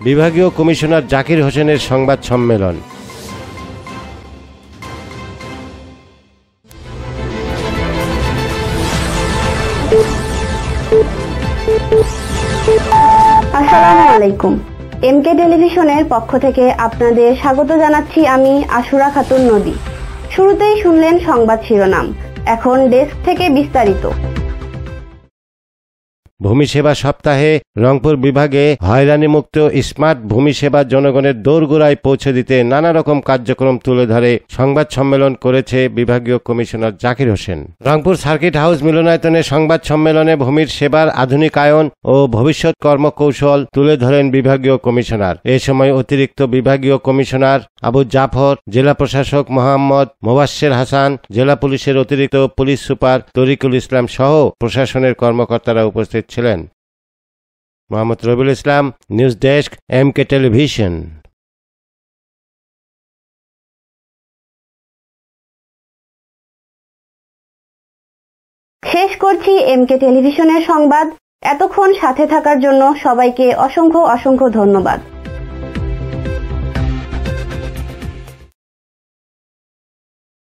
বিভাগীয় কমিশনার জাকির হোসেনের সংবাদ সম্মেলন। আসসালামু আলাইকুম। এমকে টেলিভিশনের পক্ষ থেকে আপনাদের স্বাগত জানাচ্ছি আমি আশুরা খাতুন নদী। শুরুতেই শুনলেন সংবাদ শিরোনাম, এখন ডেস্ক থেকে বিস্তারিত। ভূমি সেবা সপ্তাহে রংপুর বিভাগে হয়রানিমুক্ত স্মার্ট ভূমি সেবা জনগণের দোরগোড়ায় পৌঁছে দিতে নানা রকম কার্যক্রম তুলে ধরে সংবাদ সম্মেলন করেছে বিভাগীয় commissioner Zakir Hossain. Rangpur circuit house মিলনায়তনে সংবাদ সম্মেলনে ভূমির সেবার আধুনিকায়ন ও ভবিষ্যৎ কর্মকৌশল তুলে ধরেন বিভাগীয় কমিশনার। এ সময় অতিরিক্ত বিভাগীয় কমিশনার আবু জাফর, জেলা প্রশাসক মোহাম্মদ মোবাশ্বের হাসান, জেলা পুলিশের অতিরিক্ত পুলিশ সুপার তরিকুল ইসলাম সহ প্রশাসনের কর্মকর্তারা উপস্থিত ছিলেন। Mohammad Rabiul Islam, news desk, MK television. শেষ করছি এমকে টেলিভিশনের সংবাদ। এতক্ষণ সাথে থাকার জন্য সবাইকে অসংখ্য ধন্যবাদ।